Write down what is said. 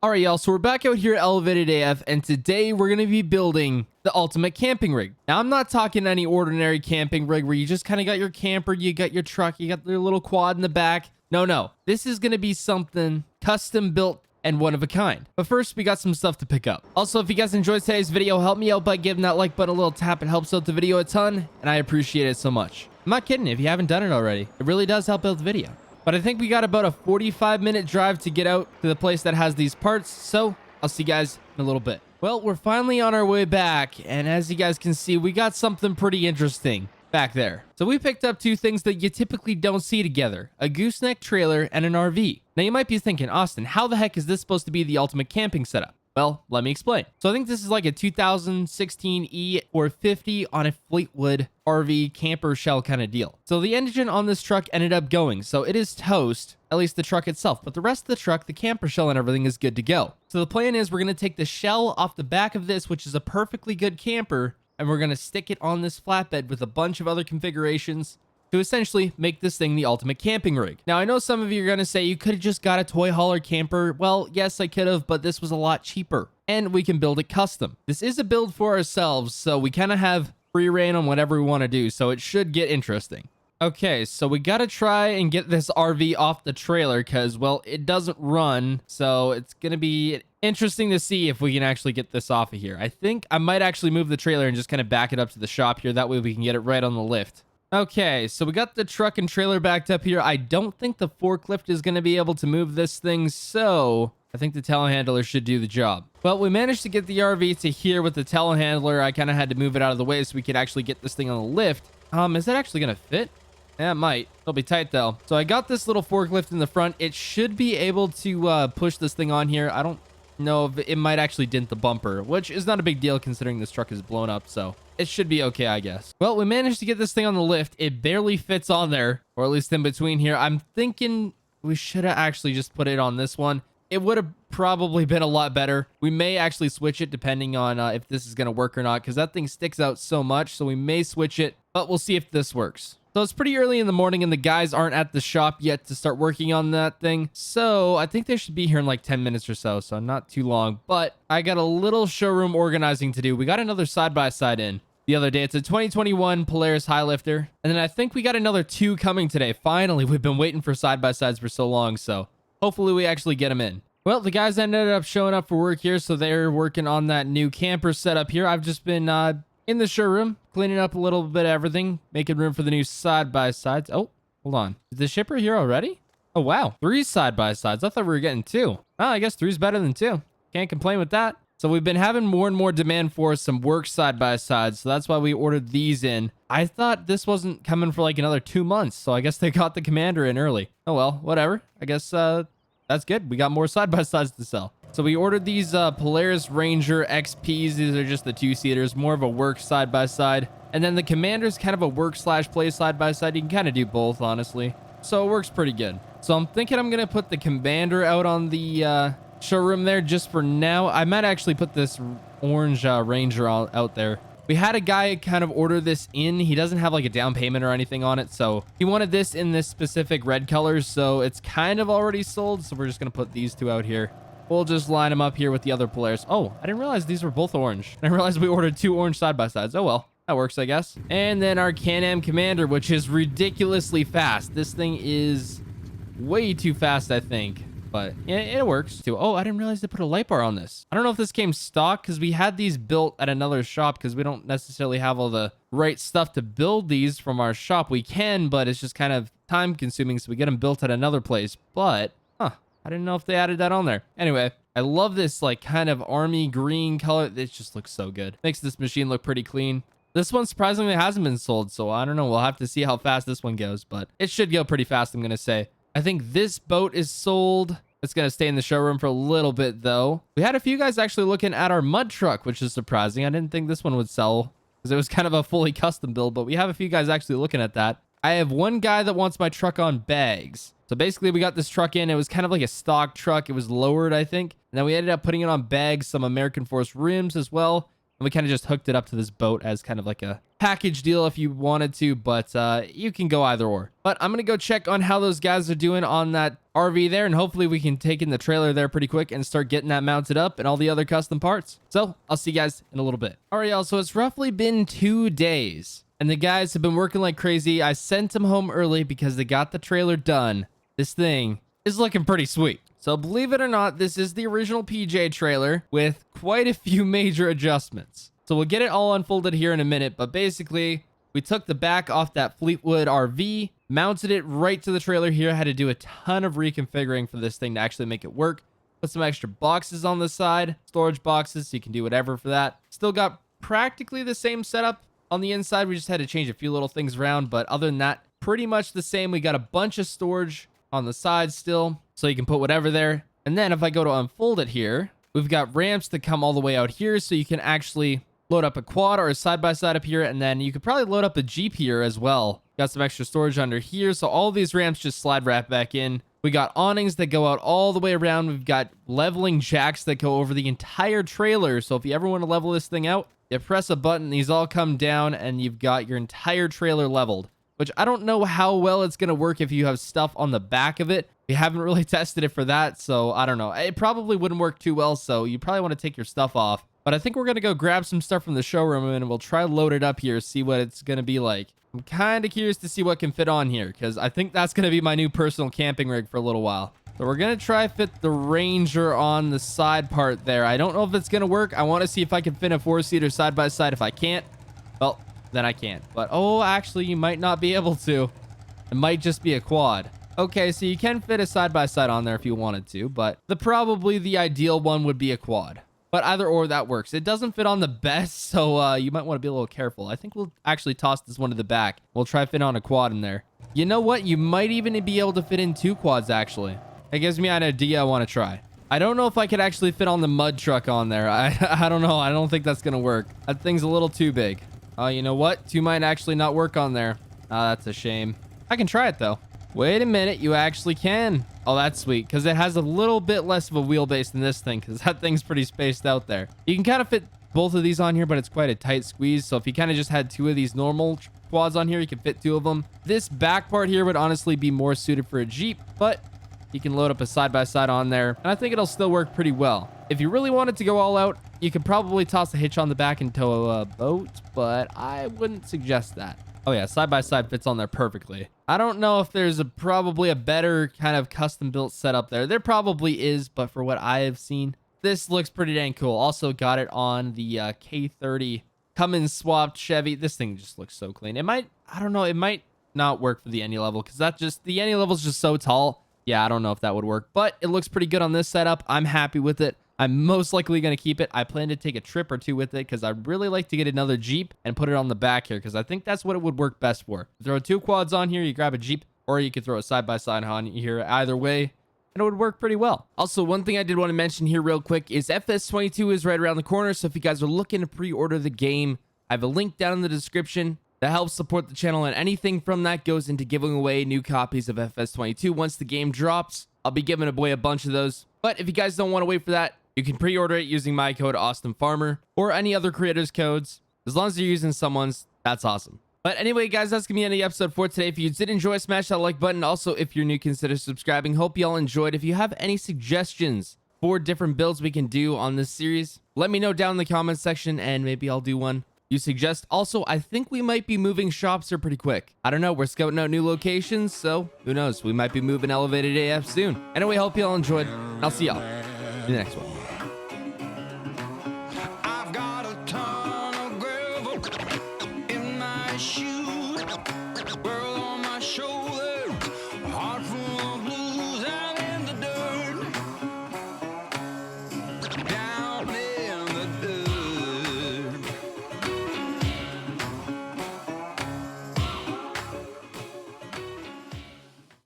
All right, y'all, so we're back out here at Elevated AF, and today we're going to be building the ultimate camping rig. Now, I'm not talking any ordinary camping rig where you just kind of got your camper, you got your truck, you got your little quad in the back. No. This is going to be something custom built and one of a kind. But first, we got some stuff to pick up. Also, if you guys enjoyed today's video, help me out by giving that like button a little tap. It helps out the video a ton, and I appreciate it so much. I'm not kidding if you haven't done it already. It really does help out the video. But I think we got about a 45-minute drive to get out to the place that has these parts, so I'll see you guys in a little bit. Well, we're finally on our way back, and as you guys can see, we got something pretty interesting back there. So we picked up two things that you typically don't see together, a gooseneck trailer and an RV. Now you might be thinking, Austin, how the heck is this supposed to be the ultimate camping setup? Well, let me explain. So I think this is like a 2016 E450 on a Fleetwood RV camper shell kind of deal. So the engine on this truck ended up going, so it is toast, at least the truck itself. But the rest of the truck, the camper shell and everything is good to go. So the plan is we're going to take the shell off the back of this, which is a perfectly good camper, and we're going to stick it on this flatbed with a bunch of other configurations to essentially make this thing the ultimate camping rig. Now, I know some of you are going to say you could have just got a toy hauler camper. Well, yes, I could have, but this was a lot cheaper, and we can build it custom. This is a build for ourselves, so we kind of have free reign on whatever we want to do, so it should get interesting. Okay, so we got to try and get this RV off the trailer because, well, it doesn't run, so it's going to be interesting to see if we can actually get this off of here. I think I might actually move the trailer and just kind of back it up to the shop here. That way we can get it right on the lift. Okay, so we got the truck and trailer backed up here. I don't think the forklift is going to be able to move this thing, so I think the telehandler should do the job. Well, we managed to get the RV to here with the telehandler. I kind of had to move it out of the way so we could actually get this thing on the lift. Is that actually going to fit? Yeah, it might. It'll be tight, though. So I got this little forklift in the front. It should be able to push this thing on here. I don't know if it might actually dent the bumper, which is not a big deal considering this truck is blown up, so it should be okay, I guess. Well, we managed to get this thing on the lift. It barely fits on there, or at least in between here. I'm thinking we should have actually just put it on this one. It would have probably been a lot better. We may actually switch it depending on if this is going to work or not, because that thing sticks out so much, so we may switch it, but we'll see if this works. So it's pretty early in the morning and the guys aren't at the shop yet to start working on that thing. So I think they should be here in like 10 minutes or so. So not too long, but I got a little showroom organizing to do. We got another side-by-side in the other day. It's a 2021 Polaris Highlifter. And then I think we got another two coming today. Finally, we've been waiting for side-by-sides for so long. So hopefully we actually get them in. Well, the guys ended up showing up for work here. So they're working on that new camper setup here. I've just been in the showroom, cleaning up a little bit of everything, making room for the new side-by-sides. Oh, hold on. Is the shipper here already? Oh, wow. 3 side-by-sides. I thought we were getting 2. Well, I guess 3's better than 2. Can't complain with that. So we've been having more and more demand for some work side-by-sides, so that's why we ordered these in. I thought this wasn't coming for like another 2 months, so I guess they got the Commander in early. Oh, well, whatever. I guess that's good. We got more side-by-sides to sell. So we ordered these Polaris Ranger XPs. These are just the 2-seaters, more of a work side-by-side. And then the Commander's kind of a work/play side-by-side. You can kind of do both, honestly. So it works pretty good. So I'm thinking I'm going to put the Commander out on the showroom there just for now. I might actually put this orange Ranger out there. We had a guy kind of order this in. He doesn't have like a down payment or anything on it. So he wanted this in this specific red color. So it's kind of already sold. So we're just going to put these two out here. We'll just line them up here with the other Polaris. Oh, I didn't realize these were both orange. I realized we ordered 2 orange side-by-sides. Oh, well, that works, I guess. And then our Can-Am Commander, which is ridiculously fast. This thing is way too fast, I think. But yeah, it works too. Oh, I didn't realize they put a light bar on this. I don't know if this came stock because we had these built at another shop because we don't necessarily have all the right stuff to build these from our shop. We can, but it's just kind of time consuming. So we get them built at another place. But, I didn't know if they added that on there. Anyway, I love this like kind of army green color. It just looks so good. Makes this machine look pretty clean. This one surprisingly hasn't been sold, so I don't know. We'll have to see how fast this one goes, but it should go pretty fast, I'm going to say. I think this boat is sold. It's going to stay in the showroom for a little bit, though. We had a few guys actually looking at our mud truck, which is surprising. I didn't think this one would sell because it was kind of a fully custom build, but we have a few guys actually looking at that. I have one guy that wants my truck on bags. So basically we got this truck in. It was kind of like a stock truck. It was lowered, I think. And then we ended up putting it on bags, some American Force rims as well. And we kind of just hooked it up to this boat as kind of like a package deal if you wanted to, but you can go either or. But I'm going to go check on how those guys are doing on that RV there, and hopefully we can take in the trailer there pretty quick and start getting that mounted up and all the other custom parts. So I'll see you guys in a little bit. All right, y'all. So it's roughly been 2 days, and the guys have been working like crazy. I sent them home early because they got the trailer done. This thing is looking pretty sweet. So believe it or not, this is the original PJ trailer with quite a few major adjustments. So we'll get it all unfolded here in a minute, but basically we took the back off that Fleetwood RV, mounted it right to the trailer here, had to do a ton of reconfiguring for this thing to actually make it work. Put some extra boxes on the side, storage boxes, so you can do whatever for that. Still got practically the same setup on the inside. We just had to change a few little things around, but other than that, pretty much the same. We got a bunch of storage on the side still, so you can put whatever there. And then if I go to unfold it here, we've got ramps that come all the way out here, so you can actually load up a quad or a side-by-side up here, and then you could probably load up a Jeep here as well. Got some extra storage under here, so all these ramps just slide right back in. We got awnings that go out all the way around. We've got leveling jacks that go over the entire trailer, so if you ever want to level this thing out, you press a button, these all come down, and you've got your entire trailer leveled. Which I don't know how well it's going to work if you have stuff on the back of it. We haven't really tested it for that, so I don't know. It probably wouldn't work too well, so you probably want to take your stuff off. But I think we're going to go grab some stuff from the showroom, and we'll try to load it up here, see what it's going to be like. I'm kind of curious to see what can fit on here, because I think that's going to be my new personal camping rig for a little while. So we're going to try fit the Ranger on the side part there. I don't know if it's going to work. I want to see if I can fit a 4-seater side-by-side. If I can't, well, then I can't. But oh, actually you might not be able to. It might just be a quad. Okay, so you can fit a side-by-side on there if you wanted to, but probably the ideal one would be a quad. But either or, that works. It doesn't fit on the best, so you might want to be a little careful. I think we'll actually toss this one to the back. We'll try fit on a quad in there. You know what? You might even be able to fit in 2 quads, actually. It gives me an idea I want to try. I don't know if I could actually fit on the mud truck on there. I don't know. I don't think that's going to work. That thing's a little too big. You know what? 2 might actually not work on there. That's a shame. I can try it, though. Wait a minute. You actually can. Oh, that's sweet, because it has a little bit less of a wheelbase than this thing, because that thing's pretty spaced out there. You can kind of fit both of these on here, but it's quite a tight squeeze. So if you kind of just had 2 of these normal quads on here, you could fit 2 of them. This back part here would honestly be more suited for a Jeep, but you can load up a side-by-side on there, and I think it'll still work pretty well. If you really wanted to go all out, you could probably toss a hitch on the back and tow a boat, but I wouldn't suggest that. Oh yeah, side-by-side fits on there perfectly. I don't know if there's probably a better kind of custom-built setup there. There probably is, but for what I have seen, this looks pretty dang cool. Also got it on the K30 Cummins swapped Chevy. This thing just looks so clean. It might, I don't know, it might not work for the any level, because the any level is just so tall. Yeah, I don't know if that would work, but it looks pretty good on this setup. I'm happy with it. I'm most likely going to keep it. I plan to take a trip or 2 with it, because I'd really like to get another Jeep and put it on the back here, because I think that's what it would work best for. Throw 2 quads on here, you grab a Jeep, or you could throw a side-by-side on here. Either way, and it would work pretty well. Also, one thing I did want to mention here real quick is FS22 is right around the corner, so if you guys are looking to pre-order the game, I have a link down in the description that helps support the channel, and anything from that goes into giving away new copies of FS22 once the game drops. I'll be giving away a bunch of those, but if you guys don't want to wait for that, you can pre-order it using my code AustinFarmer or any other creators' codes. As long as you're using someone's, that's awesome. But anyway, guys, that's going to be the end of the episode for today. If you did enjoy, smash that like button. Also, if you're new, consider subscribing. Hope you all enjoyed. If you have any suggestions for different builds we can do on this series, let me know down in the comments section, and maybe I'll do one you suggest. Also, I think we might be moving shops here pretty quick. I don't know. We're scouting out new locations, so who knows? We might be moving Elevated AF soon. Anyway, hope you all enjoyed. I'll see y'all in the next one. I've got a ton of gravel in my shoes.